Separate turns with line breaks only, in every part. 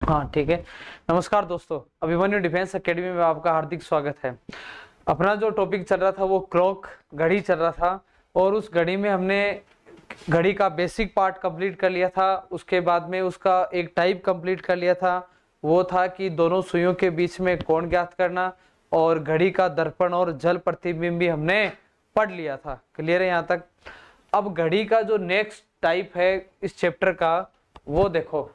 हाँ ठीक है। नमस्कार दोस्तों, अभिमन्यु डिफेंस एकेडमी में आपका हार्दिक स्वागत है। अपना जो टॉपिक चल रहा था वो क्लॉक घड़ी चल रहा था, और उस घड़ी में हमने घड़ी का बेसिक पार्ट कंप्लीट कर लिया था। उसके बाद में उसका एक टाइप कंप्लीट कर लिया था, वो था कि दोनों सुइयों के बीच में कोण ज्ञात करना, और घड़ी का दर्पण और जल प्रतिबिंब भी हमने पढ़ लिया था। क्लियर है यहाँ तक? अब घड़ी का जो नेक्स्ट टाइप है इस चैप्टर का, वो देखो,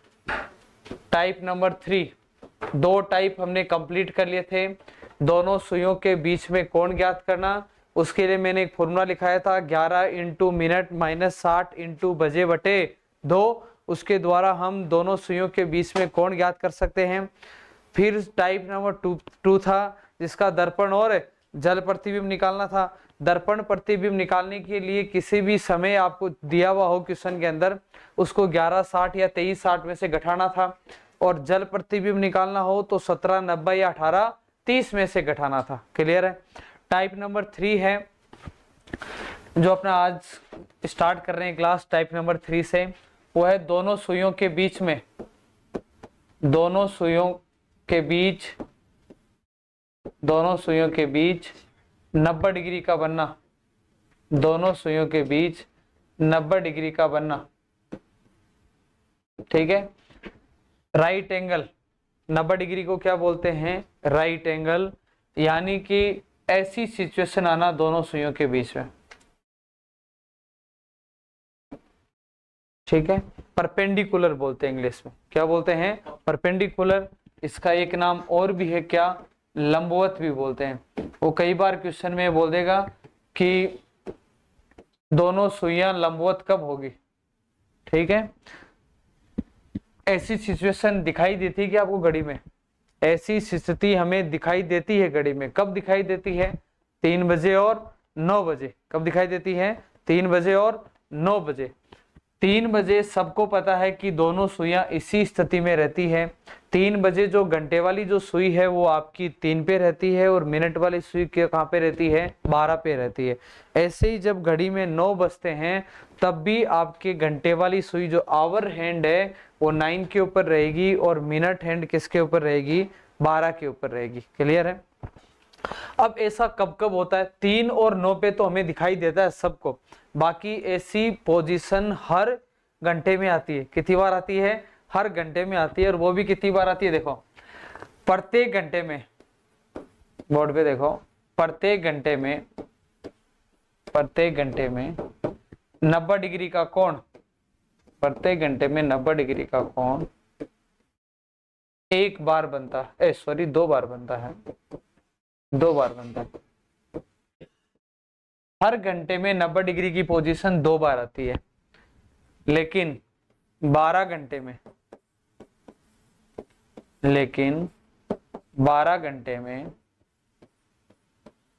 टाइप नंबर 3। दो टाइप हमने कंप्लीट कर लिए थे। दोनों सुइयों के बीच में कोण ज्ञात करना, उसके लिए मैंने एक फॉर्मूला लिखाया था 11 इंटू मिनट माइनस 60 इंटू बजे बटे 2। उसके द्वारा हम दोनों सुइयों के बीच में कोण ज्ञात कर सकते हैं। फिर टाइप नंबर टू था, जिसका दर्पण और जल प्रतिबिंब निकालना था। दर्पण प्रतिबिंब निकालने के लिए किसी भी समय आपको दिया हुआ हो क्वेश्चन के अंदर, उसको 1160 या 2360 में से घटाना था, और जल प्रतिबिंब निकालना हो तो 1790 या 1830 में से घटाना था। क्लियर है? टाइप नंबर 3 है जो अपना आज स्टार्ट कर रहे हैं क्लास टाइप नंबर 3 से, वो है दोनों सुइयों के बीच में, दोनों सुइयों के बीच, दोनों सुइयों के बीच 90 डिग्री का बनना, दोनों सुइयों के बीच 90 डिग्री का बनना। ठीक है? राइट एंगल, 90 डिग्री को क्या बोलते हैं? Right angle. यानी कि ऐसी सिचुएशन आना दोनों सुइयों के बीच में। ठीक है? परपेंडिकुलर बोलते हैं इंग्लिश में। क्या बोलते हैं? परपेंडिकुलर। इसका एक नाम और भी है, क्या? लंबवत भी बोलते हैं। वो कई बार क्वेश्चन में बोल देगा कि दोनों सुइयां लंबवत कब होगी। ठीक है? ऐसी सिचुएशन दिखाई देती है कि आपको घड़ी में, ऐसी स्थिति हमें दिखाई देती है घड़ी में। कब दिखाई देती है? 3 बजे और 9 बजे। कब दिखाई देती है? 3 बजे और 9 बजे। 3 बजे सबको पता है कि दोनों सुइयां इसी स्थिति में रहती है। 3 बजे जो घंटे वाली जो सुई है वो आपकी 3 पे रहती है, और मिनट वाली सुई कहाँ पे रहती है? 12 पे रहती है। ऐसे ही जब घड़ी में 9 बजते हैं, तब भी आपके घंटे वाली सुई जो आवर हैंड है वो 9 के ऊपर रहेगी, और मिनट हैंड किसके ऊपर रहेगी? 12 के ऊपर रहेगी। क्लियर है? अब ऐसा कब कब होता है? 3 और 9 पे तो हमें दिखाई देता है सबको। बाकी ऐसी पोजीशन हर घंटे में आती है। कितनी बार आती है? हर घंटे में आती है। और वो भी कितनी बार आती है? देखो, प्रत्येक घंटे में, बोर्ड पे देखो, प्रत्येक घंटे में, प्रत्येक घंटे में 90 डिग्री का कोण, प्रत्येक घंटे में 90 डिग्री का कोण एक बार बनता है, सॉरी 2 बार बनता है, 2 बार बनता है। हर घंटे में 90 डिग्री की पोजीशन 2 बार आती है। लेकिन 12 घंटे में, लेकिन 12 घंटे में,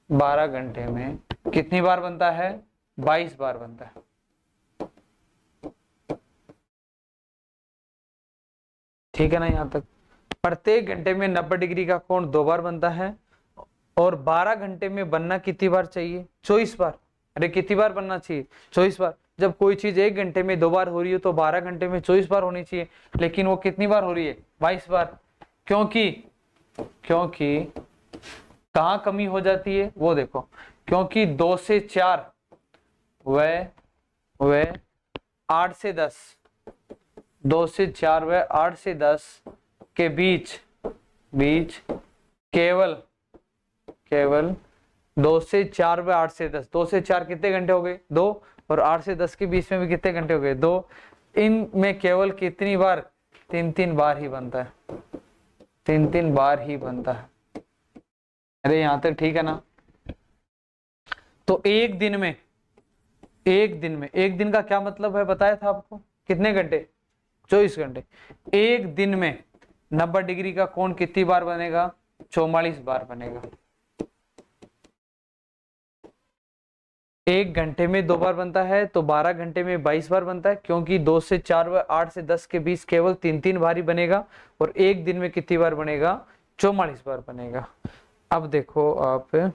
12 घंटे में कितनी बार बनता है? 22 बार बनता है। ठीक है ना? यहां तक प्रत्येक घंटे में 90 डिग्री का कोण 2 बार बनता है, और 12 घंटे में बनना कितनी बार चाहिए? 24 बार। अरे कितनी बार बनना चाहिए? 24 बार। जब कोई चीज 1 घंटे में 2 बार हो रही है तो 12 घंटे में 24 बार होनी चाहिए, लेकिन वो कितनी बार हो रही है? 22 बार। क्योंकि क्योंकि कहां कमी हो जाती है वो देखो, क्योंकि 2 से 4 व 8 से 10, 2 से 4 व 8 से 10 के बीच, केवल केवल 2 से 4 व 8 से 10, 2 से 4 कितने घंटे हो गए? 2। और 8 से 10 के बीच में भी कितने घंटे हो गए? 2। इनमें केवल कितनी बार? 3-3 बार ही बनता है, 3-3 बार ही बनता है। अरे यहां तक ठीक है ना? तो एक दिन में, एक दिन में, एक दिन का क्या मतलब है बताया था आपको? कितने घंटे? 24 घंटे। एक दिन में 90 डिग्री का कोण कितनी बार बनेगा? 44 बार बनेगा। एक घंटे में 2 बार बनता है, तो 12 घंटे में 22 बार बनता है, क्योंकि 2 से 4 व 8 से 10 के बीच केवल 3-3 बार ही बनेगा। और एक दिन में कितनी बार बनेगा? 44 बार बनेगा। अब देखो आप,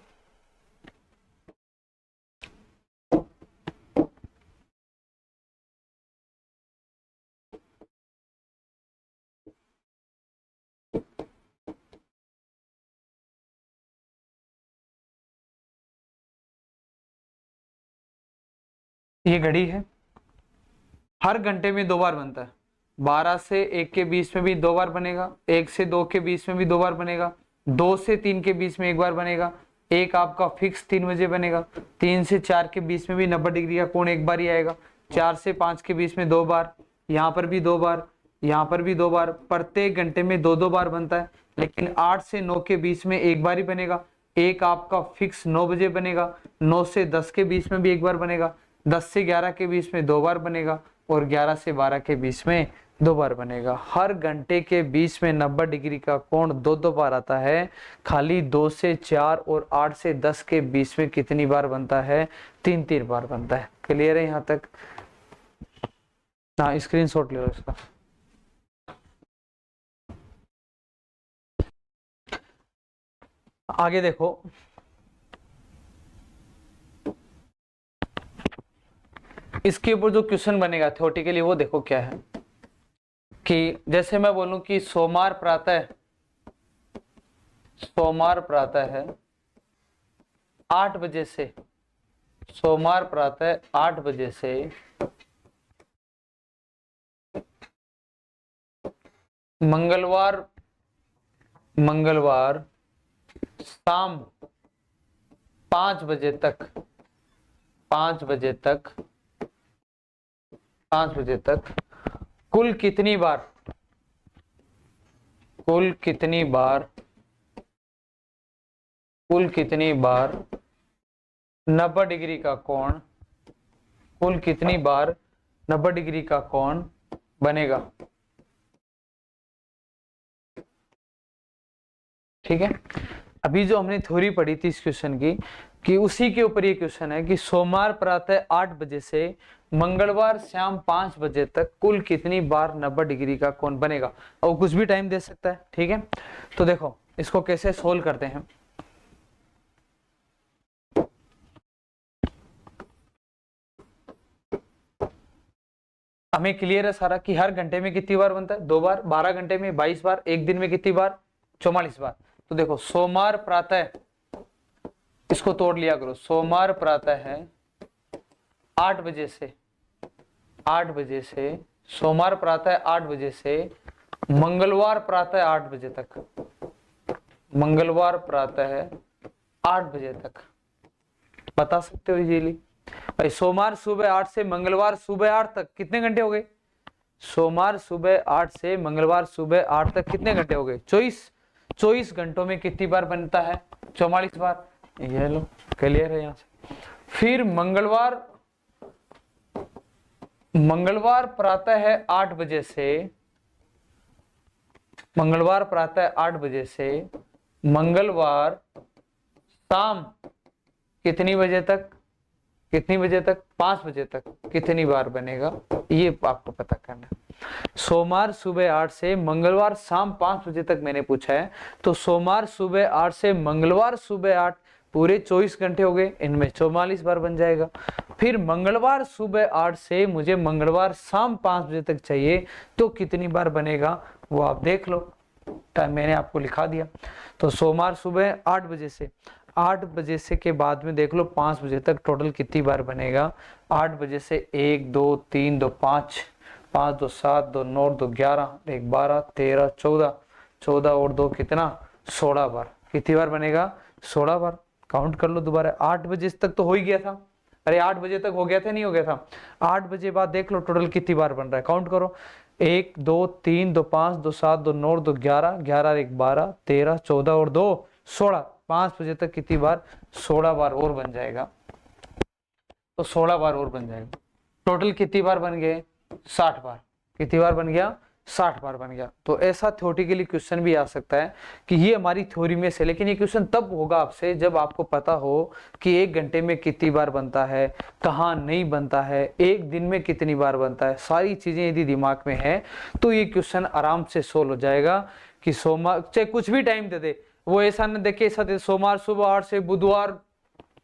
ये घड़ी है, हर घंटे में 2 बार बनता है। 12 से 1 के बीच में भी 2 बार बनेगा, 1 से 2 के बीच में भी 2 बार बनेगा, 2 से 3 के बीच में 1 बार बनेगा, एक आपका फिक्स 3 बजे बनेगा, 3 से 4 के बीच में भी 90 डिग्री का कोण एक बार ही आएगा, 4 से 5 के बीच में 2 बार, यहाँ पर भी 2 बार, यहाँ पर भी 2 बार, प्रत्येक घंटे में 2-2 बार बनता है। लेकिन 8 से 9 के बीच में एक बार ही बनेगा, एक आपका फिक्स 9 बजे बनेगा, 9 से 10 के बीच में भी एक बार बनेगा, 10 से 11 के बीच में 2 बार बनेगा और 11 से 12 के बीच में 2 बार बनेगा। हर घंटे के बीच में 90 डिग्री का कोण 2-2 बार आता है। खाली 2 से 4 और 8 से 10 के बीच में कितनी बार बनता है? 3-3 बार बनता है। क्लियर है यहाँ तक? हाँ, स्क्रीनशॉट ले लो इसका। आगे देखो, इसके ऊपर जो क्वेश्चन बनेगा थ्योरेटिकली वो देखो क्या है कि जैसे मैं बोलूं कि सोमवार प्रातः है 8 बजे से, सोमवार प्रातः 8 बजे से मंगलवार शाम 5 बजे तक 5 बजे तक कुल कितनी बार 90 डिग्री का कोण, कुल कितनी बार 90 डिग्री का कोण बनेगा? ठीक है, अभी जो हमने थ्योरी पढ़ी थी इस क्वेश्चन की, कि उसी के ऊपर ये क्वेश्चन है कि सोमवार प्रातः 8 बजे से मंगलवार शाम 5 बजे तक कुल कितनी बार 90 डिग्री का कोण बनेगा। और कुछ भी टाइम दे सकता है। ठीक है, तो देखो इसको कैसे सोल्व करते हैं। हमें क्लियर है सारा कि हर घंटे में कितनी बार बनता है? 2 बार, 12 घंटे में 22 बार, एक दिन में कितनी बार? 44 बार। तो देखो सोमवार प्रातः, इसको तोड़ लिया करो, सोमवार प्रातः है 8 बजे से सोमवार प्रातः 8 बजे से मंगलवार प्रातः 8 बजे तक, मंगलवार प्रातः 8 बजे तक बता सकते हो इजीली भाई। सोमवार सुबह 8 से मंगलवार सुबह 8 तक कितने घंटे हो गए? सोमवार सुबह 8 से मंगलवार सुबह 8 तक कितने घंटे हो गए? 24 घंटों में कितनी बार बनता है? 44 बार। ये लो, क्लियर है यहाँ से। फिर मंगलवार प्रातः है 8 बजे से, मंगलवार प्रातः 8 बजे से मंगलवार शाम कितनी बजे तक? 5 बजे तक कितनी बार बनेगा? ये आपको पता करना है। सोमवार सुबह 8 से मंगलवार शाम 5 बजे तक मैंने पूछा है, तो सोमवार सुबह 8 से मंगलवार सुबह 8 पूरे 24 घंटे हो गए, इनमें 44 बार बन जाएगा। फिर मंगलवार सुबह 8 से मुझे मंगलवार शाम 5 बजे तक चाहिए, तो कितनी बार बनेगा वो आप देख लो, टाइम मैंने आपको लिखा दिया। तो सोमवार सुबह 8 बजे से के बाद में देख लो 5 बजे तक टोटल कितनी बार बनेगा। 8 बजे से 1 2 3 2 5 5 2 7 2 9 2 11 1 12 13 14 और 2 कितना? 16 बार। कितनी बार बनेगा? 16 बार। काउंट कर लो दोबारा। 8 बजे तक तो हो ही गया था, अरे 8 बजे तक हो गया था, नहीं हो गया था? 8 बजे बाद देख लो टोटल कितनी बार बन रहा है, काउंट करो। 1 2 3 2 5 2 7 2 9 2 11 11 1 12 13 14 और 2 16। 5 बजे तक कितनी बार? 16 बार और बन जाएगा। तो 16 बार और बन जाएगा। टोटल कितनी बार बन गए? 60 बार। कितनी बार बन गया? 60 बार बन गया। तो ऐसा थ्योरेटिकली क्वेश्चन भी आ सकता है कि ये हमारी थ्योरी में से, लेकिन ये क्वेश्चन तब होगा आपसे जब आपको पता हो कि 1 घंटे में कितनी बार बनता है, कहाँ नहीं बनता है, एक दिन में कितनी बार बनता है। सारी चीजें यदि दिमाग में है तो ये क्वेश्चन आराम से सोल्व हो जाएगा। कि सोमवार चाहे कुछ भी टाइम दे दे, वो ऐसा न देखे ऐसा दे सोमवार सुबह 8 से बुधवार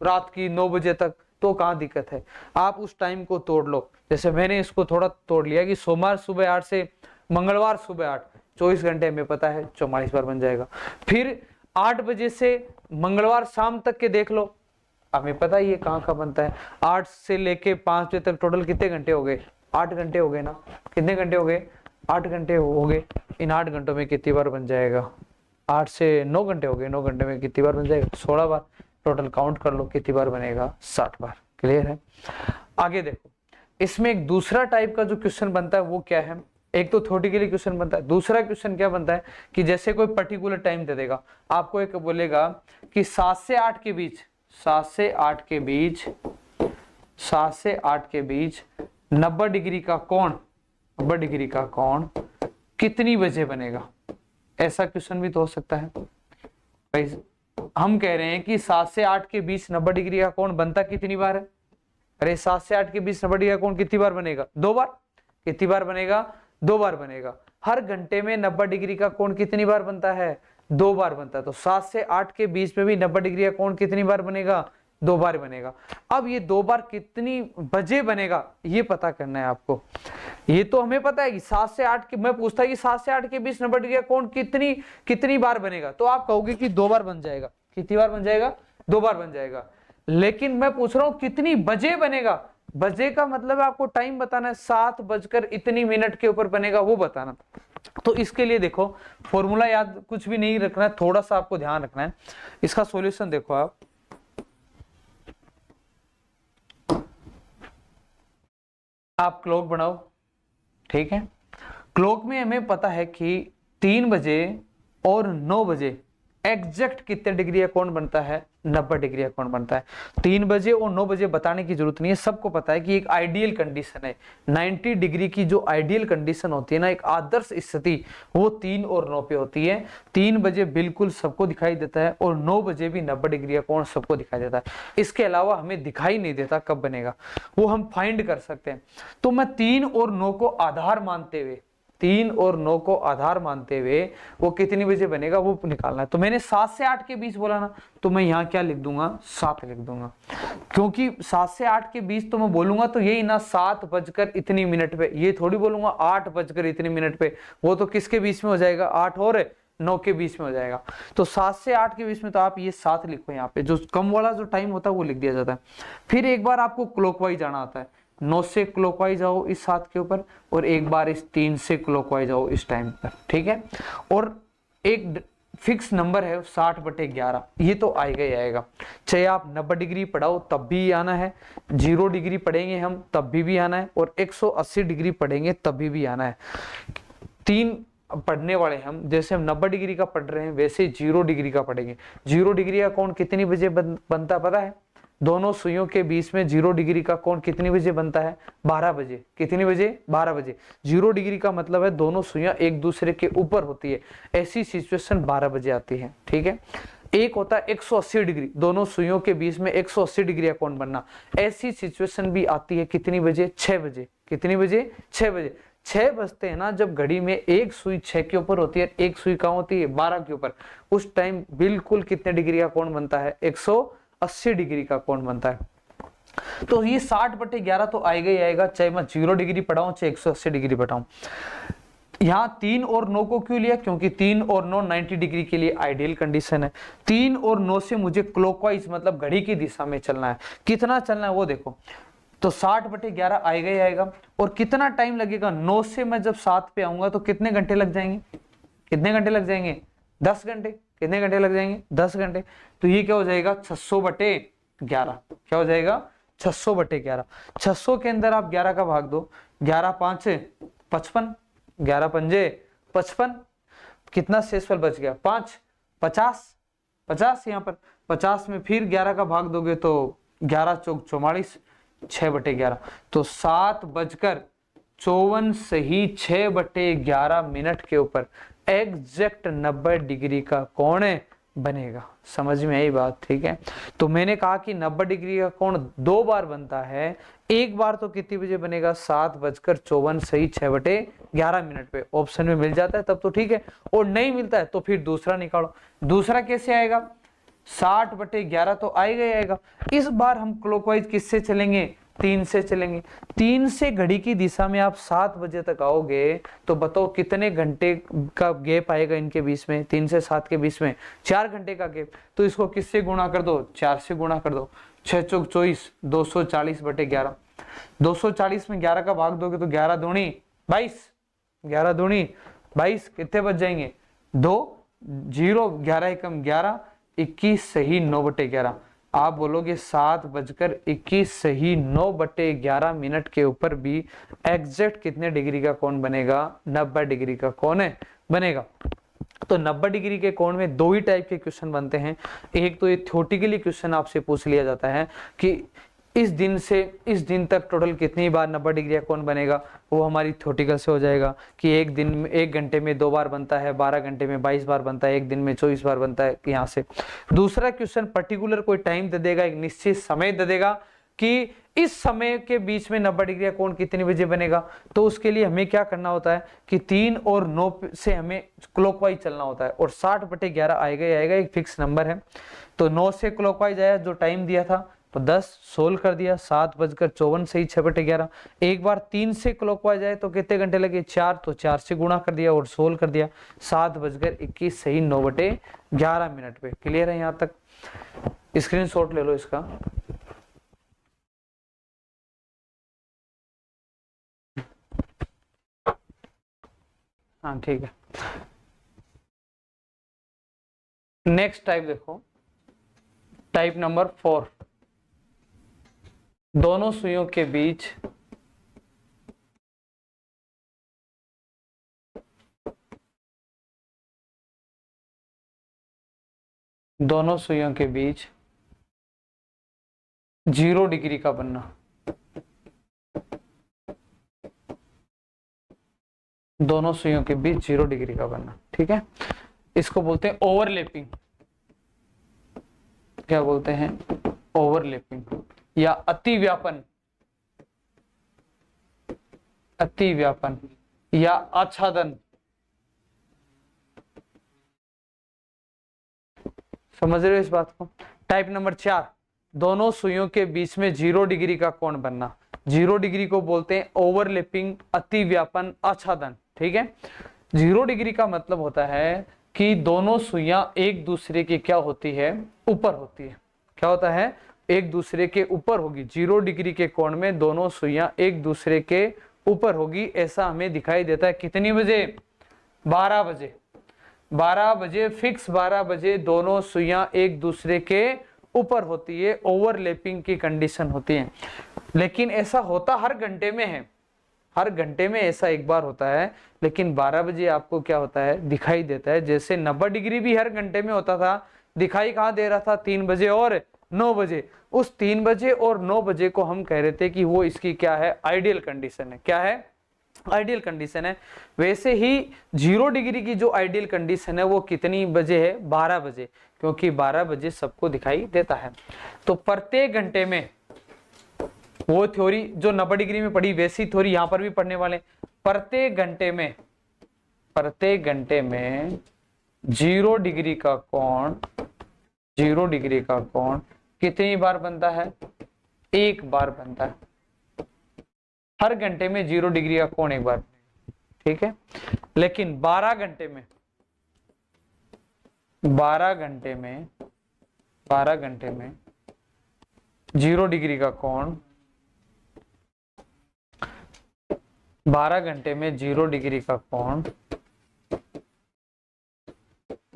रात की 9 बजे तक, तो कहाँ दिक्कत है। आप उस टाइम को तोड़ लो। जैसे मैंने इसको थोड़ा तोड़ लिया कि सोमवार सुबह 8 से मंगलवार सुबह 8, 24 घंटे हमें पता है 44 बार बन जाएगा। फिर 8 बजे से मंगलवार शाम तक के देख लो, हमें पता ही है कहाँ का बनता है। 8 से लेके 5 बजे तक टोटल कितने घंटे हो गए? 8 घंटे हो गए ना। कितने घंटे हो गए? 8 घंटे हो गए। इन 8 घंटों में कितनी बार बन जाएगा? 8 से 9 घंटे हो गए, 9 घंटे में कितनी बार बन जाएगा? 16 बार। टोटल काउंट कर लो कितनी बार बनेगा? 60 बार। क्लियर है? आगे देखो, इसमें एक दूसरा टाइप का जो क्वेश्चन बनता है वो क्या है? एक तो थ्योरेटिकली क्वेश्चन बनता है, दूसरा क्वेश्चन क्या बनता है कि जैसे कोई पर्टिकुलर टाइम दे देगा, आपको एक बोलेगा कि 7 से 8 के बीच 7 से 8 के बीच 7 से 8 के बीच 90 डिग्री का कोण 90 डिग्री का कोण कितनी बजे बनेगा? ऐसा क्वेश्चन भी तो हो सकता है। भाई हम कह रहे हैं कि 7 से 8 के बीच 90 डिग्री का कोण बनता कितनी बार है? अरे 7 से 8 के बीच 90 डिग्री का कोण कितनी बार बनेगा? 2 बार। कितनी बार बनेगा? 2 बार बनेगा। हर घंटे में 90 डिग्री का कोण कितनी बार बनता है? 2 बार बनता है। तो 7 से 8 के बीच में भी 90 डिग्री का कोण कितनी बार बनेगा? 2 बार बनेगा। अब ये 2 बार कितनी बजे बनेगा ये पता करना है आपको। ये तो हमें पता है कि 7 से 8 के, मैं पूछता है कि 7 से 8 के बीच 90 डिग्री का कोण कितनी बार बनेगा, तो आप कहोगे कि 2 बार बन जाएगा। कितनी बार बन जाएगा? 2 बार बन जाएगा। लेकिन मैं पूछ रहा हूं कितनी बजे बनेगा। बजे का मतलब आपको टाइम बताना है, 7 बजकर इतनी मिनट के ऊपर बनेगा वो बताना। तो इसके लिए देखो फॉर्मूला याद कुछ भी नहीं रखना है, थोड़ा सा आपको ध्यान रखना है। इसका सॉल्यूशन देखो आप क्लॉक बनाओ, ठीक है। क्लॉक में हमें पता है कि 3 बजे और 9 बजे एग्जैक्ट कितने डिग्री का कोण बनता है? 90 डिग्री का कोण बनता है। 3 बजे और 9 बजे बताने की जरूरत नहीं है, सबको पता है कि एक आइडियल कंडीशन है 90 डिग्री की। जो आइडियल कंडीशन होती है ना, एक आदर्श स्थिति, वो 3 और 9 पे होती है। 3 बजे बिल्कुल सबको दिखाई देता है और 9 बजे भी 90 डिग्री का कोण सबको दिखाई देता है। इसके अलावा हमें दिखाई नहीं देता कब बनेगा, वो हम फाइंड कर सकते हैं। तो मैं 3 और 9 को आधार मानते हुए 3 और 9 को आधार मानते हुए वो कितनी बजे बनेगा वो निकालना है। तो मैंने 7 से 8 के बीच बोला ना, तो मैं यहाँ क्या लिख दूंगा? 7 लिख दूंगा, क्योंकि 7 से 8 के बीच तो मैं बोलूंगा तो यही ना 7 बजकर इतनी मिनट पे, ये थोड़ी बोलूंगा 8 बजकर इतनी मिनट पे। वो तो किसके बीच में हो जाएगा? 8 और 9 के बीच में हो जाएगा। तो 7 से 8 के बीच में तो आप ये 7 लिखो, यहाँ पे जो कम वाला जो टाइम होता है वो लिख दिया जाता है। फिर एक बार आपको क्लॉकवाइज जाना आता है, 9 से क्लॉकवाइज आओ इस 7 के ऊपर, और एक बार इस 3 से क्लॉकवाइज आओ इस टाइम पर, ठीक है। और एक फिक्स नंबर है 60/11, ये तो आएगा ही आएगा। चाहे आप 90 डिग्री पढ़ाओ तब भी आना है, 0 डिग्री पढ़ेंगे हम तब भी आना है, और 180 डिग्री पढ़ेंगे तब भी आना है। 3 पढ़ने वाले हम, जैसे हम 90 डिग्री का पढ़ रहे हैं वैसे 0 डिग्री का पढ़ेंगे। 0 डिग्री का कोण कितनी बजे बनता पता है? दोनों सुइयों के बीच में 0 डिग्री का कोण कितनी बजे बनता है? 12 बजे। कितनी बजे? 12 बजे। 0 डिग्री का मतलब है दोनों सुइयां एक दूसरे के ऊपर होती है, ऐसी सिचुएशन 12 बजे आती है, ठीक है। एक होता है 180 डिग्री, दोनों सुइयों के बीच में 180 डिग्री का कोण बनना, ऐसी सिचुएशन भी आती है कितनी बजे? 6 बजे। कितनी बजे? 6 बजे। 6 बजते हैं ना, जब घड़ी में एक सुई 6 के ऊपर होती है, एक सुई कहाँ होती है? 12 के ऊपर। उस टाइम बिल्कुल कितने डिग्री का कोण बनता है? 180 डिग्री का कोण बनता है। तो ये 60/11 तो आएगा ही आएगा, चाहे मैं 0 डिग्री पढ़ाऊं चाहे 180 डिग्री पढ़ाऊं। यहाँ 3 और 9 को क्यों लिया? क्योंकि 3 और 9 90 डिग्री के लिए आइडियल कंडीशन है। 3 और 9 से मुझे क्लॉकवाइज मतलब घड़ी की दिशा में चलना है। कितना चलना है वो देखो, तो 60/11 आएगा ही आएगा। और कितना टाइम लगेगा? 9 से मैं जब 7 पे आऊंगा तो कितने घंटे लग जाएंगे? कितने घंटे लग जाएंगे? 10 घंटे। कितने घंटे लग जाएंगे? 10 घंटे। तो ये क्या हो जाएगा? 600/11। क्या हो जाएगा? 600/11। 600 के अंदर आप 11 का भाग दो, 11 5 55, 11 पंजे 55, कितना शेषफल बच गया? 5 50, 50 यहाँ पर 50 में फिर 11 का भाग दोगे तो 11 चौक 44, 6/11। तो 7:54 सही 6/11 मिनट के ऊपर एग्जैक्ट 90 डिग्री का कोण बनेगा। समझ में आई बात? ठीक है। तो मैंने कहा कि 90 डिग्री का कोण 2 बार बनता है, एक बार तो कितनी बजे बनेगा? 7:54 सही 6/11 मिनट पे। ऑप्शन में मिल जाता है तब तो ठीक है, और नहीं मिलता है तो फिर दूसरा निकालो। दूसरा कैसे आएगा? 60/11 तो आएगा ही आएगा। इस बार हम क्लॉकवाइज किससे चलेंगे? 3 से चलेंगे, 3 से घड़ी की दिशा में आप 7 बजे तक आओगे तो बताओ कितने घंटे का गैप आएगा इनके बीच में, 3 से 7 के बीच में 4 घंटे का गैप। तो इसको किससे गुणा कर दो, 4 से गुणा कर दो, 6 चौक 24, 240/11। 240 में 11 का भाग दोगे तो 11 दूनी 22, 11 दूनी 22, कितने बच जाएंगे, 2 0, 11 एकम 11, 21 सही 9/11। आप बोलोगे 7:21 सही 9/11 के ऊपर भी एग्जैक्ट कितने डिग्री का कोण बनेगा, 90 डिग्री का कोण बनेगा। तो 90 डिग्री के कोण में दो ही टाइप के क्वेश्चन बनते हैं। एक तो ये थ्योरेटिकली क्वेश्चन आपसे पूछ लिया जाता है कि इस दिन से इस दिन तक टोटल कितनी बार 90 डिग्री का कोण बनेगा, वो हमारी थ्योरेटिकल से हो जाएगा कि एक दिन में 1 घंटे में 2 बार बनता है, 12 घंटे में 22 बार बनता है, एक दिन में 24 बार बनता है यहाँ से। दूसरा क्वेश्चन पर्टिकुलर कोई टाइम दे देगा, एक निश्चित समय दे देगा कि इस समय के बीच में 90 डिग्री का कोण कितने बजे बनेगा। तो उसके लिए हमें क्या करना होता है कि 3 और 9 से हमें क्लॉकवाइज चलना होता है और 60/11 आएगा ही आएगा, एक फिक्स नंबर है। तो 9 से क्लॉकवाइज आया, जो टाइम दिया था तो 10 सोल्व कर दिया, 7:54 सही 6/11। एक बार 3 से क्लॉकवाइज आए तो कितने घंटे लगे, 4, तो 4 से गुणा कर दिया और सोल्व कर दिया, 7:21 सही 9/11 पे। क्लियर है यहाँ तक? स्क्रीनशॉट ले लो इसका। हाँ ठीक है। नेक्स्ट टाइप देखो, टाइप नंबर 4, दोनों सुइयों के बीच दोनों सुइयों के बीच 0 डिग्री का बनना, दोनों सुइयों के बीच 0 डिग्री का बनना। ठीक है, इसको बोलते हैं ओवरलैपिंग। क्या बोलते हैं, ओवरलैपिंग या अतिव्यापन, अतिव्यापन या आच्छादन। समझ रहे हो इस बात को? टाइप नंबर 4, दोनों सुइयों के बीच में 0 डिग्री का कोण बनना। 0 डिग्री को बोलते हैं ओवरलैपिंग, अतिव्यापन, आच्छादन। ठीक है, 0 डिग्री का मतलब होता है कि दोनों सुइयां एक दूसरे के क्या होती है, ऊपर होती है। क्या होता है, एक दूसरे के ऊपर होगी। 0 डिग्री के कोण में दोनों सुइयां एक दूसरे के ऊपर होगी, ऐसा हमें दिखाई देता है। कितनी बजे, 12 बजे। 12 बजे फिक्स, 12 बजे दोनों सुइयां एक दूसरे के ऊपर होती है, ओवरलैपिंग की कंडीशन होती है। लेकिन ऐसा होता हर घंटे में है, हर घंटे में ऐसा एक बार होता है, लेकिन 12 बजे आपको क्या होता है, दिखाई देता है। जैसे 90 डिग्री भी हर घंटे में होता था, दिखाई कहाँ दे रहा था, 3 बजे और 9 बजे। उस 3 बजे और 9 बजे को हम कह रहे थे कि वो इसकी क्या है, आइडियल कंडीशन है। क्या है, आइडियल कंडीशन है। वैसे ही 0 डिग्री की जो आइडियल कंडीशन है वो कितनी बजे है, 12 बजे, क्योंकि 12 बजे सबको दिखाई देता है। तो प्रत्येक घंटे में, वो थ्योरी जो 90 डिग्री में पढ़ी वैसी थ्योरी यहां पर भी पढ़ने वाले। प्रत्येक घंटे में, प्रत्येक घंटे में 0 डिग्री का कोण, 0 डिग्री का कोण कितनी बार बनता है, एक बार बनता है। हर घंटे में 0 डिग्री का कोण एक बार। ठीक है, लेकिन 12 घंटे में, 12 घंटे में, 12 घंटे में 0 डिग्री का कोण, 12 घंटे में 0 डिग्री का कोण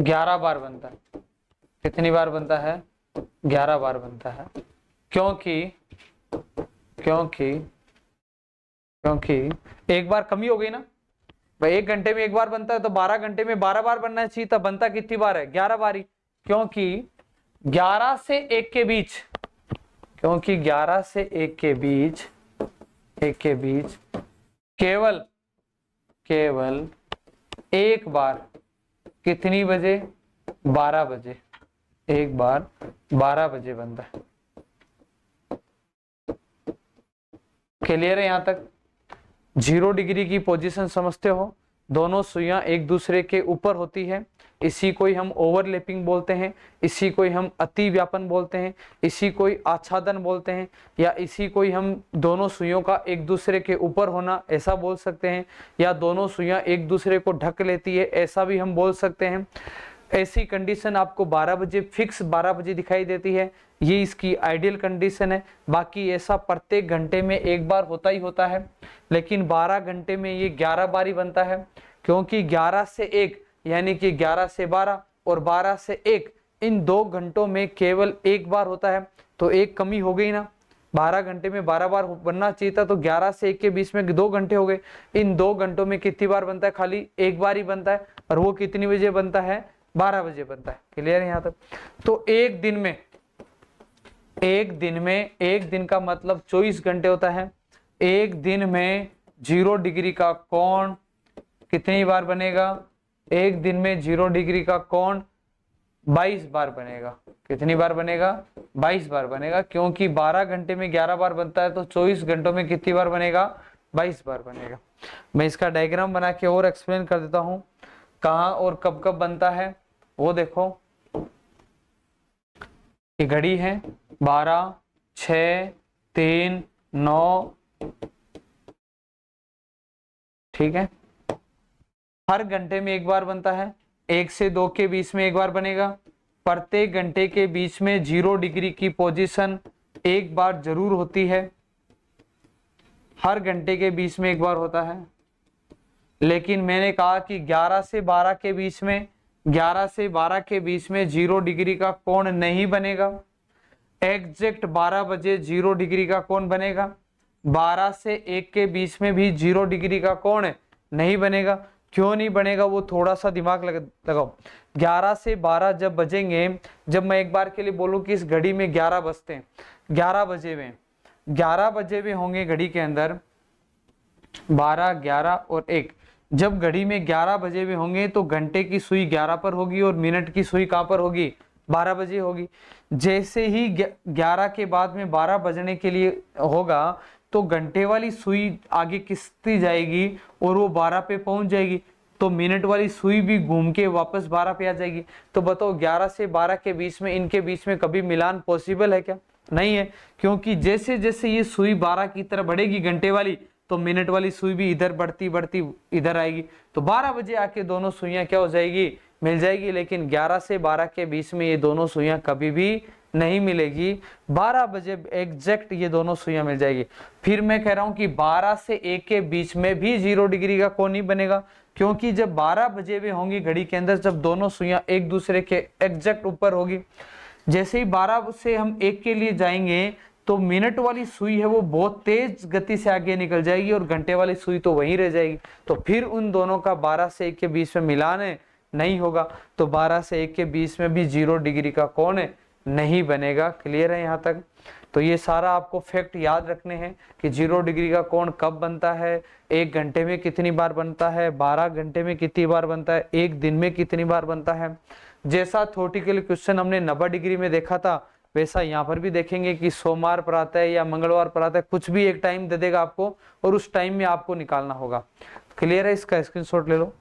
11 बार बनता है। कितनी बार बनता है, 11 बार बनता है। क्योंकि क्योंकि क्योंकि एक बार कमी हो गई ना भाई, 1 घंटे में एक बार बनता है तो 12 घंटे में 12 बार बनना चाहिए था, बनता कितनी बार है, 11 बार ही। क्योंकि 11 से 1 के बीच, क्योंकि 11 से 1 के बीच, 1 के बीच केवल एक बार कितनी बजे, 12 बजे, एक बार 12 बजे बनता है। क्लियर है यहां तक? 0 डिग्री की पोजीशन समझते हो? दोनों सुइयां एक दूसरे के ऊपर होती है, इसी को ही हम ओवरलैपिंग बोलते हैं, इसी को ही हम अति व्यापन बोलते हैं, इसी को ही आच्छादन बोलते हैं, या इसी को ही हम दोनों सुइयों का एक दूसरे के ऊपर होना ऐसा बोल सकते हैं, या दोनों सुइयां एक दूसरे को ढक लेती है ऐसा भी हम बोल सकते हैं। ऐसी कंडीशन आपको 12 बजे फिक्स 12 बजे दिखाई देती है, ये इसकी आइडियल कंडीशन है। बाकी ऐसा प्रत्येक घंटे में एक बार होता ही होता है, लेकिन 12 घंटे में ये 11 बार ही बनता है, क्योंकि 11 से 1 यानी कि 11 से 12 और 12 से 1 इन 2 घंटों में केवल एक बार होता है, तो एक कमी हो गई ना। 12 घंटे में 12 बार बनना चाहिए था, तो 11 से 1 के बीच में 2 घंटे हो गए। इन 2 घंटों में कितनी बार बनता है? खाली एक बार ही बनता है, और वो कितनी बजे बनता है? 12 बजे बनता है। क्लियर है यहाँ तक? तो एक दिन में एक दिन का मतलब 24 घंटे होता है। एक दिन में 0 डिग्री का कोण कितनी बार बनेगा? एक दिन में 0 डिग्री का कोण 22 बार बनेगा। कितनी बार बनेगा? 22 बार बनेगा, क्योंकि 12 घंटे में 11 बार बनता है, तो 24 घंटों में कितनी बार बनेगा? 22 बार बनेगा। मैं इसका डायग्राम बना के और एक्सप्लेन कर देता हूं, कहाँ और कब कब बनता है वो देखो। ये घड़ी है 12, 6, 3, 9, ठीक है। हर घंटे में एक बार बनता है, 1 से 2 के बीच में एक बार बनेगा। प्रत्येक घंटे के बीच में 0 डिग्री की पोजीशन एक बार जरूर होती है, हर घंटे के बीच में एक बार होता है। लेकिन मैंने कहा कि 11 से 12 के बीच में 0 डिग्री का कोण नहीं बनेगा। एग्जैक्ट 12 बजे 0 डिग्री का कोण बनेगा। 12 से 1 के बीच में भी 0 डिग्री का कोण नहीं बनेगा। क्यों नहीं बनेगा वो थोड़ा सा दिमाग लगाओ। 11 से 12 जब बजेंगे, जब मैं एक बार के लिए बोलूं कि इस घड़ी में 11 बजते हैं, 11 बजे में होंगे घड़ी के अंदर 12, 11 और 1। जब घड़ी में 11 बजे में होंगे तो घंटे की सुई 11 पर होगी और मिनट की सुई कहां पर होगी? 12 बजे होगी। जैसे ही 11 के बाद में 12 बजने के लिए होगा, तो घंटे वाली सुई आगे खिसती जाएगी और वो 12 पे पहुंच जाएगी, तो मिनट वाली सुई भी घूम के वापस 12 पे आ जाएगी। तो बताओ 11 से 12 के बीच में, इनके बीच में कभी मिलान पॉसिबल है क्या? नहीं है, क्योंकि जैसे जैसे ये सुई 12 की तरफ बढ़ेगी घंटे वाली, तो मिनट वाली सुई भी इधर बढ़ती बढ़ती इधर आएगी, तो 12 बजे आके दोनों सुइयां क्या हो जाएगी? मिल जाएगी। लेकिन 11 से 12 के बीच में ये दोनों सुइयां कभी भी नहीं मिलेगी। 12 बजे एग्जैक्ट ये दोनों सुइयां मिल जाएगी। फिर मैं कह रहा हूं कि 12 से 1 के बीच में भी 0 डिग्री का कोण नहीं बनेगा, क्योंकि जब 12 बजे भी होंगी घड़ी के अंदर, जब दोनों सुइयां एक दूसरे के एग्जैक्ट ऊपर होगी, जैसे ही 12 से हम 1 के लिए जाएंगे, तो मिनट वाली सुई है वो बहुत तेज गति से आगे निकल जाएगी और घंटे वाली सुई तो वहीं रह जाएगी। तो फिर उन दोनों का 12 से 1 के बीच में मिलान नहीं होगा, तो 12 से 1 के बीच में भी 0 डिग्री का कोण नहीं बनेगा। क्लियर है यहाँ तक? तो ये सारा आपको फैक्ट याद रखने हैं कि 0 डिग्री का कोण कब बनता है, 1 घंटे में कितनी बार बनता है, 12 घंटे में कितनी बार बनता है, 1 दिन में कितनी बार बनता है। जैसा थ्योरेटिकल क्वेश्चन हमने 90 डिग्री में देखा था, वैसा यहाँ पर भी देखेंगे कि सोमवार पर आता है या मंगलवार पर आता है, कुछ भी एक टाइम दे देगा आपको और उस टाइम में आपको निकालना होगा। क्लियर है? इसका स्क्रीनशॉट ले लो।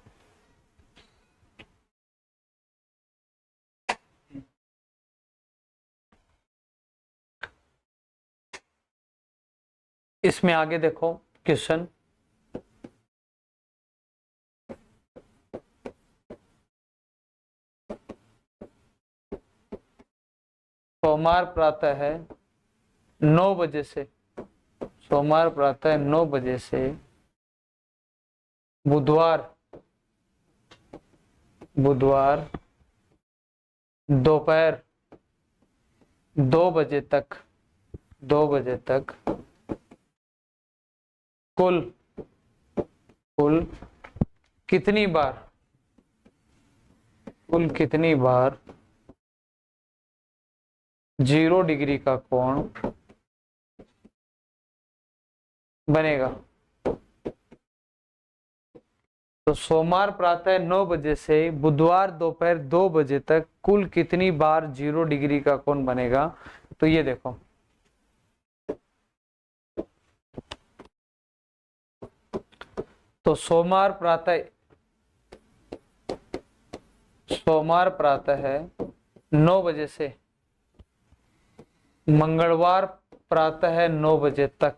इसमें आगे देखो क्वेश्चन, सोमवार प्रातः है 9 बजे से, सोमवार प्रातः 9 बजे से बुधवार दोपहर 2 बजे तक कुल कितनी बार 0 डिग्री का कोण बनेगा। तो सोमवार प्रातः 9 बजे से बुधवार दोपहर 2 बजे तक कुल कितनी बार 0 डिग्री का कोण बनेगा? तो ये देखो, तो सोमवार प्रातः सोमवार प्रातः है 9 बजे से मंगलवार प्रातः है 9 बजे तक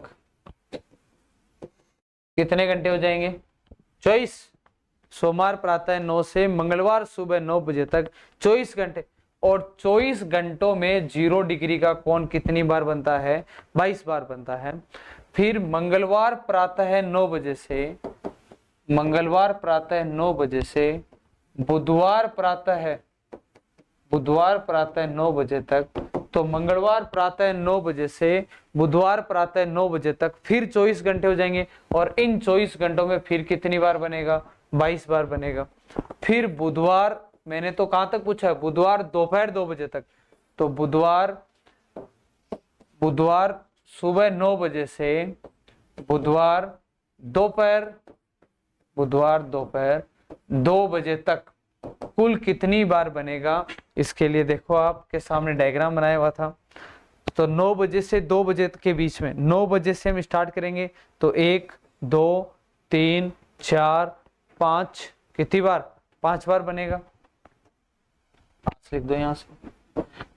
कितने घंटे हो जाएंगे? 24। सोमवार प्रातः 9 से मंगलवार सुबह 9 बजे तक 24 घंटे। और 24 घंटों में 0 डिग्री का कोण कितनी बार बनता है? 22 बार बनता है। फिर मंगलवार प्रातः 9 बजे से मंगलवार प्रातः 9 बजे से बुधवार प्रातः 9 बजे तक, तो मंगलवार प्रातः 9 बजे से बुधवार प्रातः 9 बजे तक फिर 24 घंटे हो जाएंगे। और इन 24 घंटों में फिर कितनी बार बनेगा? 22 बार बनेगा। फिर बुधवार, मैंने तो कहां तक पूछा है? बुधवार दोपहर 2 बजे तक। तो बुधवार सुबह 9 बजे से बुधवार दोपहर 2 बजे तक कुल कितनी बार बनेगा? इसके लिए देखो आपके सामने डायग्राम बनाया हुआ था। तो 9 बजे से 2 बजे के बीच में, 9 बजे से हम स्टार्ट करेंगे तो 1 2 3 4 5, कितनी बार? 5 बार बनेगा। 5 लिख दो यहां से,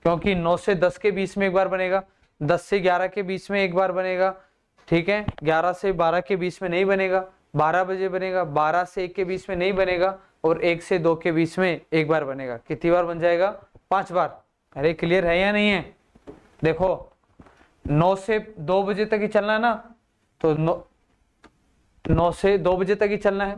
क्योंकि 9 से 10 के बीच में एक बार बनेगा, 10 से 11 के बीच में एक बार बनेगा, ठीक है। 11 से 12 के बीच में नहीं बनेगा, 12 बजे बनेगा, 12 से 1 के बीच में नहीं बनेगा, और 1 से 2 के बीच में एक बार बनेगा। कितनी बार बन जाएगा? 5 बार। अरे क्लियर है या नहीं है? देखो 9 से 2 बजे तक ही चलना है ना, तो 9 से 2 बजे तक ही चलना है।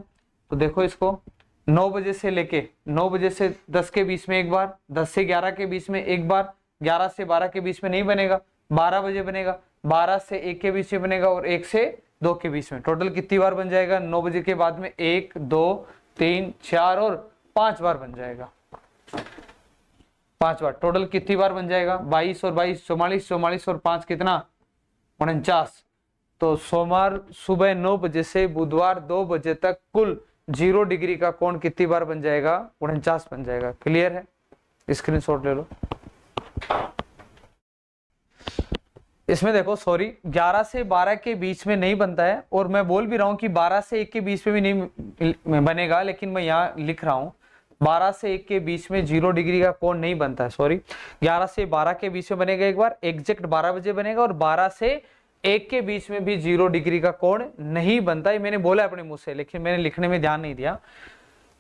तो देखो इसको 9 बजे से लेके 9 बजे से 10 के बीच में एक बार, 10 से 11 के बीच में एक बार, 11 से 12 के बीच में नहीं बनेगा, 12 बजे बनेगा, 12 से 1 के बीच में बनेगा, और 1 से 2 के बीच में। टोटल कितनी बार बन जाएगा? 9 बजे के बाद में 1 2 3 4 और 5 बार बन जाएगा। 5 बार टोटल कितनी बार बन जाएगा? 22 और 22 44, 44 और 5 कितना? 49। तो सोमवार सुबह 9 बजे से बुधवार 2 बजे तक कुल 0 डिग्री का कोण कितनी बार बन जाएगा? 49 बन जाएगा। क्लियर है? स्क्रीनशॉट ले लो। इसमें देखो, सॉरी, 11 से 12 के बीच में नहीं बनता है, और मैं बोल भी रहा हूं कि 12 से 1 के बीच में भी नहीं बनेगा, लेकिन मैं यहाँ लिख रहा हूं 12 से 1 के बीच में 0 डिग्री का कोण नहीं बनता है। सॉरी, 11 से 12 के बीच में बनेगा एक बार, एग्जैक्ट 12 बजे बनेगा, और 12 से 1 के बीच में भी 0 डिग्री का कोण नहीं बनता है। मैंने बोला अपने मुंह से, लेकिन मैंने लिखने में ध्यान नहीं दिया।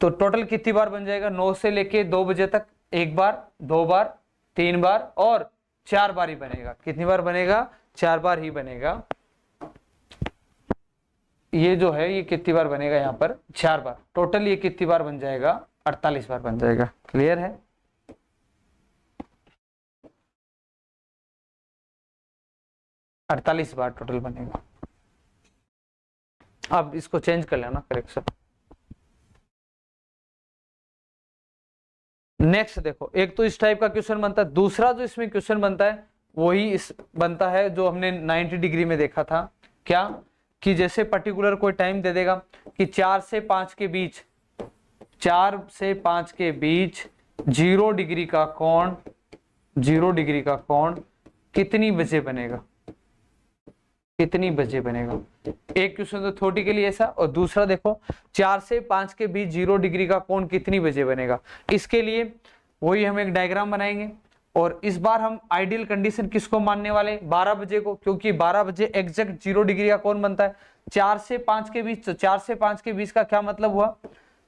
तो टोटल कितनी बार बन जाएगा? 9 से लेके 2 बजे तक एक बार, 2 बार, 3 बार और 4 बार ही बनेगा। कितनी बार बनेगा? 4 बार ही बनेगा। ये जो है ये कितनी बार बनेगा? यहाँ पर 4 बार। टोटल ये कितनी बार बन जाएगा? 48 बार बन जाएगा। क्लियर है? अड़तालीस बार टोटल बनेगा। अब इसको चेंज कर लेना, करेक्शन। नेक्स्ट देखो, एक तो इस टाइप का क्वेश्चन बनता है, दूसरा जो इसमें क्वेश्चन बनता है वही इस बनता है जो हमने 90 डिग्री में देखा था। क्या कि जैसे पर्टिकुलर कोई टाइम दे देगा कि 4 से 5 के बीच 0 डिग्री का कोण कितनी बजे बनेगा? एक क्वेश्चन तो थोड़ी के लिए ऐसा, और दूसरा देखो 4 से 5 के बीच 0 डिग्री का कोण कितनी बजे बनेगा। इसके लिए वही हम एक डायग्राम बनाएंगे, और इस बार हम आइडियल कंडीशन किसको मानने वाले? 12 बजे को, क्योंकि 12 बजे एग्जैक्ट 0 डिग्री का कोण बनता है 4 से 5 के बीच। तो 4 से 5 के बीच का क्या मतलब हुआ?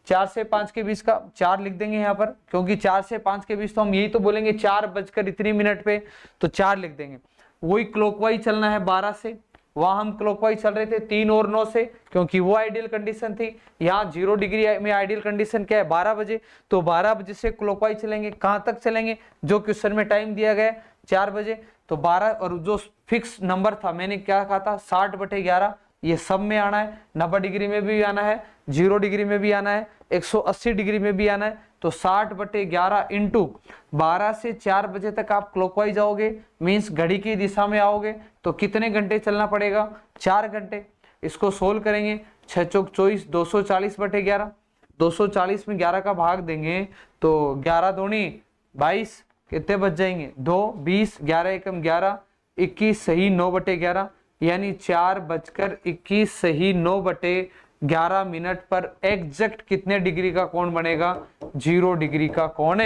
4 से 5 के बीच का 4 लिख देंगे यहाँ पर, क्योंकि 4 से 5 के बीच तो हम यही तो बोलेंगे 4 बजकर इतनी मिनट पे, तो 4 लिख देंगे। वही क्लॉकवाइज चलना है 12 से, वहां हम क्लॉकवाइज चल रहे थे 3 और 9 से, क्योंकि वो आइडियल कंडीशन थी। यहाँ 0 डिग्री में आइडियल कंडीशन क्या है? 12 बजे। तो 12 बजे से क्लॉकवाइज चलेंगे, कहां तक चलेंगे? जो क्वेश्चन में टाइम दिया गया 4 बजे। तो 12, और जो फिक्स नंबर था मैंने क्या कहा था? 60/11। ये सब में आना है, 90 डिग्री में भी आना है, 0 डिग्री में भी आना है, 180 डिग्री में भी आना है। तो 60/11 इंटू 12 से 4 बजे तक आप क्लॉकवाइज आओगे, मीन्स घड़ी की दिशा में आओगे, तो कितने घंटे चलना पड़ेगा? 4 घंटे। इसको सोल्व करेंगे, 6 चौक 24, 240/11। 240 में 11 का भाग देंगे तो 11 दूनी 22, कितने बच जाएंगे? 2 20, 11 एकम 11, 21 सही 9/11, यानी 4 बजकर 21 सही 9/11 11 मिनट पर एग्जैक्ट कितने डिग्री का कोण बनेगा? 0 डिग्री का कोण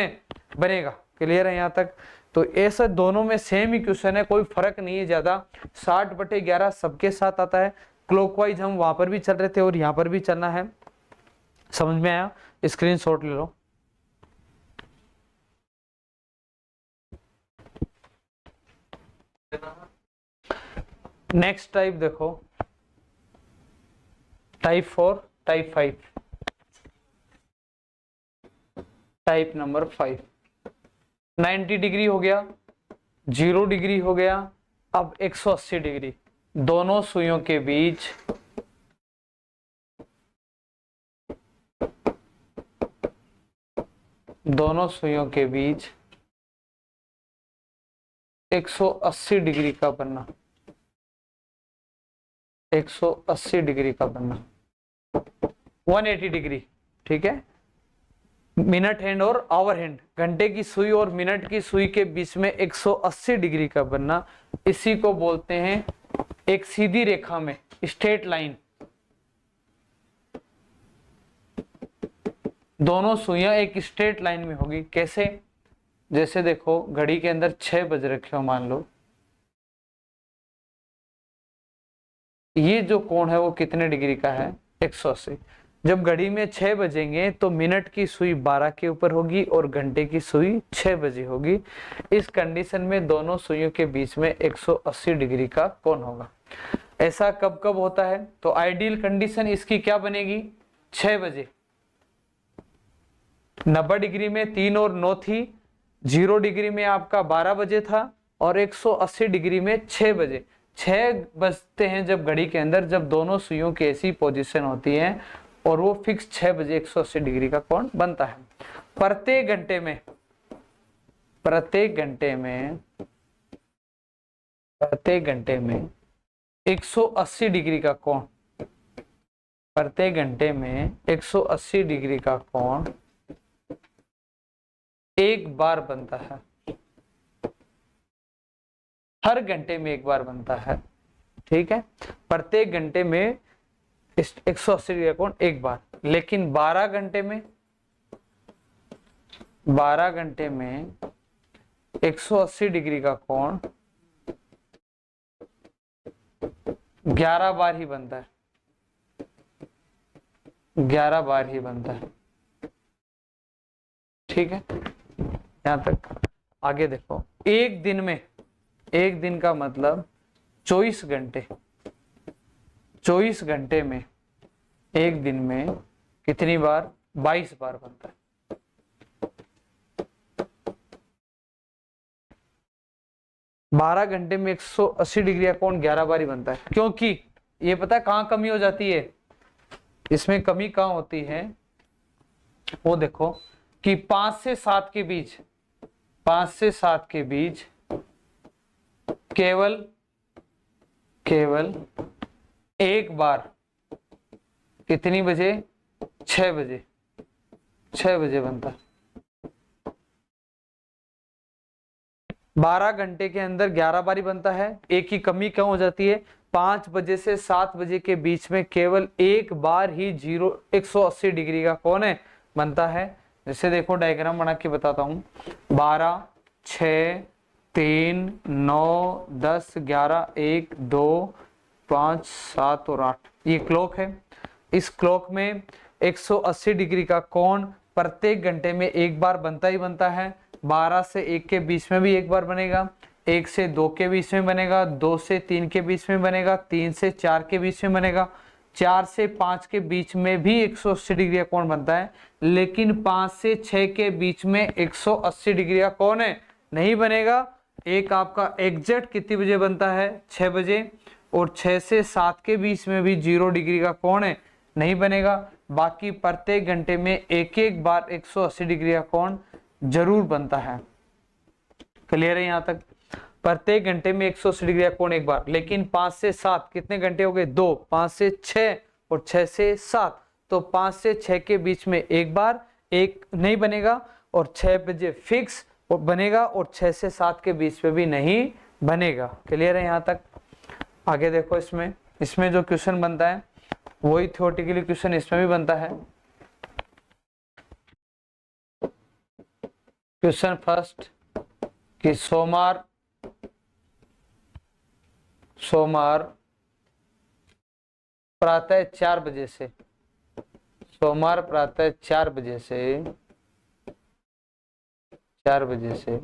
बनेगा। क्लियर है यहाँ तक? तो ऐसा दोनों में सेम ही क्वेश्चन है, कोई फर्क नहीं है ज्यादा। 60/11 सबके साथ आता है। क्लॉकवाइज हम वहां पर भी चल रहे थे और यहाँ पर भी चलना है। समझ में आया? स्क्रीनशॉट ले लो। नेक्स्ट टाइप देखो, type 4, type 5, type number 5। 90 degree हो गया, 0 डिग्री हो गया, अब 180 डिग्री। दोनों सुइयों के बीच दोनों सुइयों के बीच 180 डिग्री का बनना, 180 डिग्री का बनना, 180 डिग्री। ठीक है, मिनट हैंड और आवर हैंड, घंटे की सुई और मिनट की सुई के बीच में 180 डिग्री का बनना, इसी को बोलते हैं एक सीधी रेखा में, स्ट्रेट लाइन। दोनों सुइयां एक स्ट्रेट लाइन में होगी। कैसे? जैसे देखो, घड़ी के अंदर 6 बज रखे हो मान लो, ये जो कोण है वो कितने डिग्री का है? 180। जब घड़ी में 6 बजेंगे तो मिनट की सुई 12 के ऊपर होगी और घंटे की सुई 6 बजे होगी। इस कंडीशन में दोनों सुइयों के बीच में 180 डिग्री का कोण होगा। ऐसा कब कब होता है? तो आइडियल कंडीशन इसकी क्या बनेगी? 6 बजे। 90 डिग्री में 3 और 9 थी, 0 डिग्री में आपका 12 बजे था और 180 डिग्री में 6 बजे। 6 बजते हैं जब घड़ी के अंदर, जब दोनों सुइयों की ऐसी पोजीशन होती है और वो फिक्स 6 बजे 180 डिग्री का कोण बनता है। प्रत्येक घंटे में 180 डिग्री का कोण, प्रत्येक घंटे में 180 डिग्री का कोण एक बार बनता है। हर घंटे में एक बार बनता है। ठीक है, प्रत्येक घंटे में 180 डिग्री का कोण एक बार। लेकिन 12 घंटे में 180 डिग्री का कोण 11 बार ही बनता है। 11 बार ही बनता है। ठीक है, यहां तक। आगे देखो, एक दिन में, एक दिन का मतलब 24 घंटे, 24 घंटे में एक दिन में कितनी बार? 22 बार बनता है। 12 घंटे में 180 डिग्री का कोण 11 बार ही बनता है। क्योंकि ये पता है कहां कमी हो जाती है? इसमें कमी कहां होती है वो देखो कि 5 से 7 के बीच, 5 से 7 के बीच केवल एक बार कितनी बजे? 6 बजे, 6 बजे बनता है। 12 घंटे के अंदर 11 बार ही बनता है। एक ही कमी क्यों हो जाती है? 5 बजे से 7 बजे के बीच में केवल एक बार ही 180 डिग्री का कोण बनता है। जैसे देखो, डायग्राम बना के बताता हूं। 12, 6, 3, 9, 10, 11, 1, 2, 5, 7 और 8, ये क्लॉक है। इस क्लॉक में 180 डिग्री का कोण प्रत्येक घंटे में एक बार बनता ही बनता है। 12 से 1 के बीच में भी एक बार बनेगा, 1 से 2 के बीच में बनेगा, 2 से 3 के बीच में बनेगा, 3 से 4 के बीच में बनेगा, 4 से 5 के बीच में भी 180 डिग्री का कोण बनता है। लेकिन 5 से 6 के बीच में 180 डिग्री का कोण नहीं बनेगा। एक आपका एग्जैक्ट कितनी बजे बनता है? 6 बजे। और 6 से 7 के बीच में भी 0 डिग्री का कोण नहीं बनेगा। बाकी प्रत्येक घंटे में एक एक बार 180 डिग्री का कोण जरूर बनता है। क्लियर है यहाँ तक? प्रत्येक घंटे में 180 डिग्री का कोण एक बार। लेकिन 5 से 7 कितने घंटे हो गए? 2। 5 से 6 और 6 से 7, तो 5 से 6 के बीच में एक बार एक नहीं बनेगा और 6 बजे फिक्स बनेगा और 6 से 7 के बीच में भी नहीं बनेगा। क्लियर है यहाँ तक? आगे देखो, इसमें जो क्वेश्चन बनता है वही थ्योरेटिकली क्वेश्चन इसमें भी बनता है। क्वेश्चन फर्स्ट कि सोमवार प्रातः 4 बजे से, सोमवार प्रातः 4 बजे से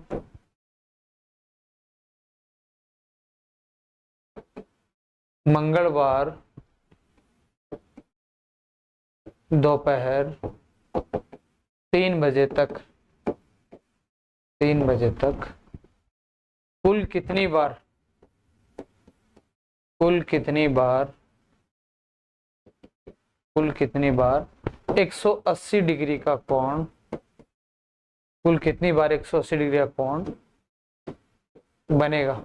मंगलवार दोपहर 3 बजे तक कुल कितनी बार 180 डिग्री का कोण, कुल कितनी बार 180 डिग्री का कोण बनेगा।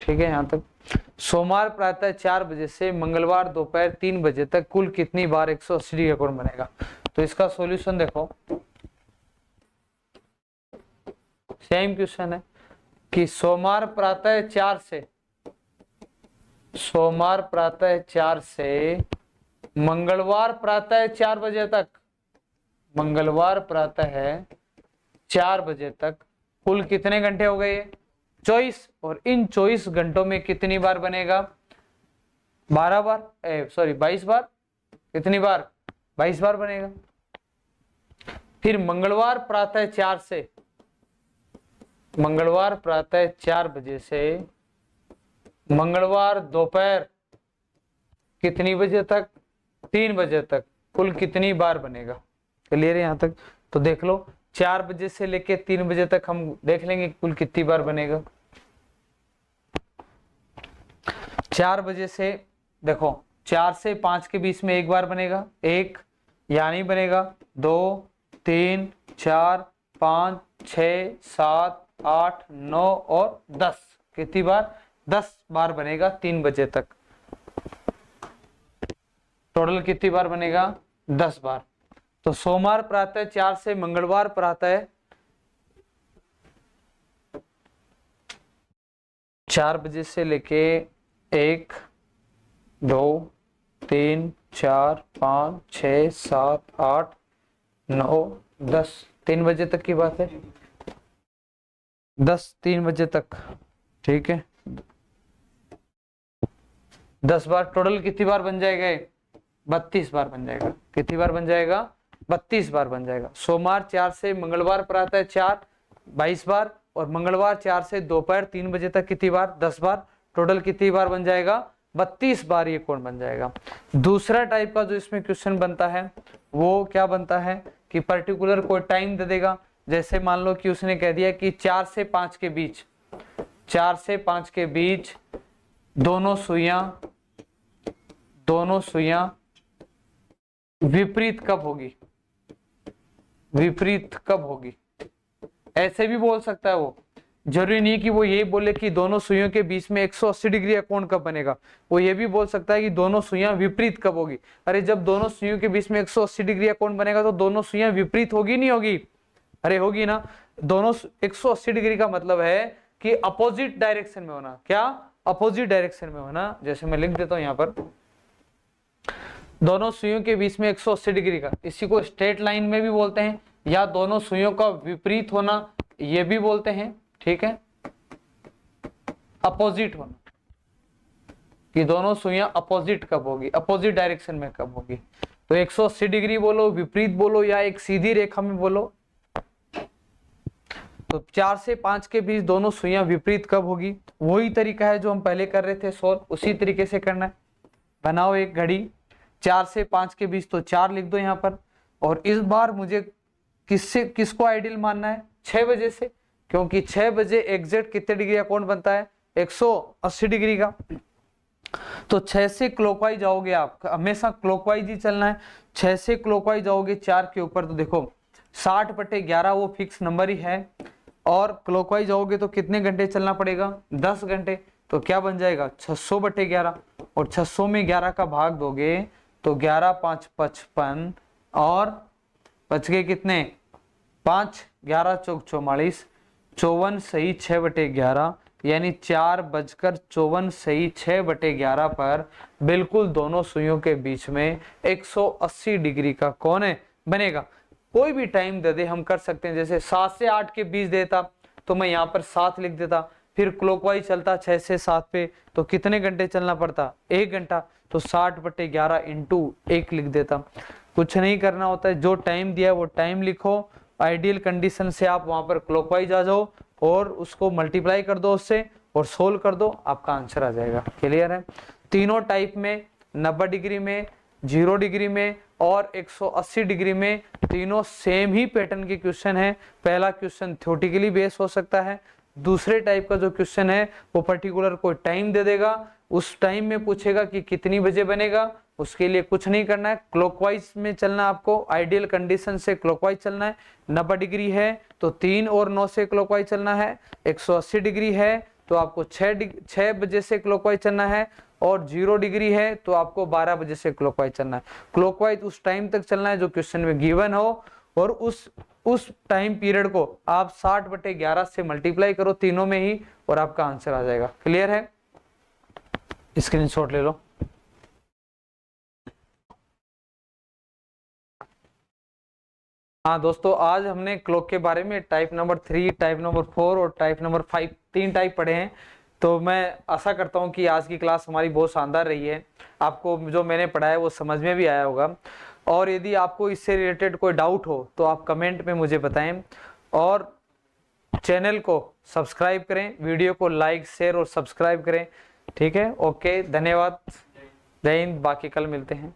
ठीक है, यहां तक सोमवार प्रातः 4 बजे से मंगलवार दोपहर 3 बजे तक कुल कितनी बार 180 डिग्री का कोण बनेगा। तो इसका सॉल्यूशन देखो, सेम क्वेश्चन है कि सोमवार प्रातः 4 से मंगलवार प्रातः 4 बजे तक, मंगलवार प्रातः 4 बजे तक कुल कितने घंटे हो गए 24, और इन 24 घंटों में कितनी बार बनेगा 22 बार, कितनी बार 22 बार बनेगा। फिर मंगलवार प्रातः 4 बजे से मंगलवार दोपहर कितनी बजे तक 3 बजे तक कुल कितनी बार बनेगा। क्लियर है यहां तक। तो देख लो 4 बजे से लेके 3 बजे तक हम देख लेंगे कुल कितनी बार बनेगा। 4 बजे से देखो 4 से 5 के बीच में एक बार बनेगा, एक यानी बनेगा 2 3 4 5 6 7 8 9 और 10, कितनी बार 10 बार बनेगा 3 बजे तक। टोटल कितनी बार बनेगा 10 बार। तो सोमवार प्रातः 4 से मंगलवार प्रातः 4 बजे से लेके 1 2 3 4 5 6 7 8 9 10 3 बजे तक की बात है, 3 बजे तक। ठीक है, 10 बार टोटल कितनी बार बन जाएगा 32 बार बन जाएगा। कितनी बार बन जाएगा 32 बार बन जाएगा। सोमवार 4 से मंगलवार प्रातः 4 22 बार, और मंगलवार 4 से दोपहर 3 बजे तक कितनी बार 10 बार। टोटल कितनी बार बन जाएगा 32 बार ये कोण बन जाएगा। दूसरा टाइप का जो इसमें क्वेश्चन बनता है वो क्या बनता है कि पर्टिकुलर कोई टाइम दे देगा। जैसे मान लो कि उसने कह दिया कि 4 से 5 के बीच दोनों सुइयां विपरीत कब होगी, ऐसे भी बोल सकता है वो। जरूरी नहीं कि वो ये बोले कि दोनों सुइयों के बीच में 180 डिग्री का कोण कब बनेगा, वो ये भी बोल सकता है कि दोनों सुइयां विपरीत कब होगी। अरे जब दोनों सुइयों के बीच में 180 डिग्री का कोण बनेगा तो दोनों सुइयां विपरीत होगी नहीं होगी, अरे होगी ना। दोनों 180 डिग्री का मतलब है कि अपोजिट डायरेक्शन में होना। क्या अपोजिट डायरेक्शन में होना। जैसे मैं लिख देता हूं यहां पर, दोनों सुइयों के बीच में 180 डिग्री का, इसी को स्ट्रेट लाइन में भी बोलते हैं, या दोनों सुइयों का विपरीत होना ये भी बोलते हैं। ठीक है, अपोजिट होना कि दोनों सुइयां अपोजिट कब होगी, अपोजिट डायरेक्शन में कब होगी। तो 180 डिग्री बोलो, विपरीत बोलो, या एक सीधी रेखा में बोलो। तो 4 से 5 के बीच दोनों सुइयां विपरीत कब होगी, वही तरीका है जो हम पहले कर रहे थे सॉल्व, उसी तरीके से करना है। बनाओ एक घड़ी 4 से 5 के बीच, तो 4 लिख दो यहाँ पर। और इस बार मुझे किसको आइडियल मानना है 6 बजे से, क्योंकि 6 बजे एग्जैक्ट कितने डिग्री का कोण बनता है 180 डिग्री का। तो 6 से क्लॉकवाइज जाओगे आप, हमेशा क्लॉकवाइज ही चलना है। 6 से क्लॉकवाइज जाओगे 4 के ऊपर, तो देखो 60/11 वो फिक्स नंबर ही है। और क्लॉकवाइज जाओगे तो कितने घंटे चलना पड़ेगा 10 घंटे। तो क्या बन जाएगा 600/11, और 600 में 11 का भाग दोगे तो 11 5 55, और बच गए कितने 5, 11 चौक 44, 54 सही 6/11, यानी 4:54 सही 6/11 पर बिल्कुल दोनों सुइयों के बीच में 180 डिग्री का कोण बनेगा। कोई भी टाइम दे दे हम कर सकते हैं, जैसे 7 से 8 के बीच देता तो मैं यहाँ पर 7 लिख देता, फिर क्लॉकवाइज चलता 6 से 7 पे तो कितने घंटे चलना पड़ता, 1 घंटा, तो 60/11 इंटू 1 लिख देता। कुछ नहीं करना होता है, जो टाइम दिया है वो टाइम लिखो, आइडियल कंडीशन से आप वहां पर क्लॉकवाइज आ जाओ और उसको मल्टीप्लाई कर दो उससे और सोल्व कर दो, आपका आंसर आ जाएगा। क्लियर है? तीनों टाइप में 90 डिग्री में, 0 डिग्री में और 180 डिग्री में तीनों सेम ही पैटर्न के क्वेश्चन है। पहला क्वेश्चन थ्योरेटिकली बेस हो सकता है, दूसरे टाइप का जो क्वेश्चन है वो पर्टिकुलर कोई टाइम दे देगा, उस टाइम में पूछेगा कि कितनी बजे बनेगा, उसके लिए कुछ नहीं करना है, क्लॉकवाइज में चलना, आपको आइडियल कंडीशन से क्लॉकवाइज चलना है। 90 डिग्री है तो 3 और 9 से क्लॉकवाइज चलना है, 180 डिग्री है तो आपको 6 बजे से क्लॉकवाइज चलना है, और 0 डिग्री है तो आपको 12 बजे से क्लॉकवाइज चलना है। क्लॉकवाइज उस टाइम तक चलना है जो क्वेश्चन में गिवन हो, और उस टाइम पीरियड को आप 60/11 से मल्टीप्लाई करो तीनों में ही और आपका आंसर आ जाएगा। क्लियर है? स्क्रीनशॉट ले लो। हाँ दोस्तों, आज हमने क्लॉक के बारे में टाइप नंबर 3, टाइप नंबर 4 और टाइप नंबर 5 3 टाइप पढ़े हैं। तो मैं आशा करता हूँ कि आज की क्लास हमारी बहुत शानदार रही है, आपको जो मैंने पढ़ाया वो समझ में भी आया होगा। और यदि आपको इससे रिलेटेड कोई डाउट हो तो आप कमेंट में मुझे बताएं, और चैनल को सब्सक्राइब करें, वीडियो को लाइक शेयर और सब्सक्राइब करें। ठीक है, ओके, धन्यवाद, जय हिंद, बाकी कल मिलते हैं।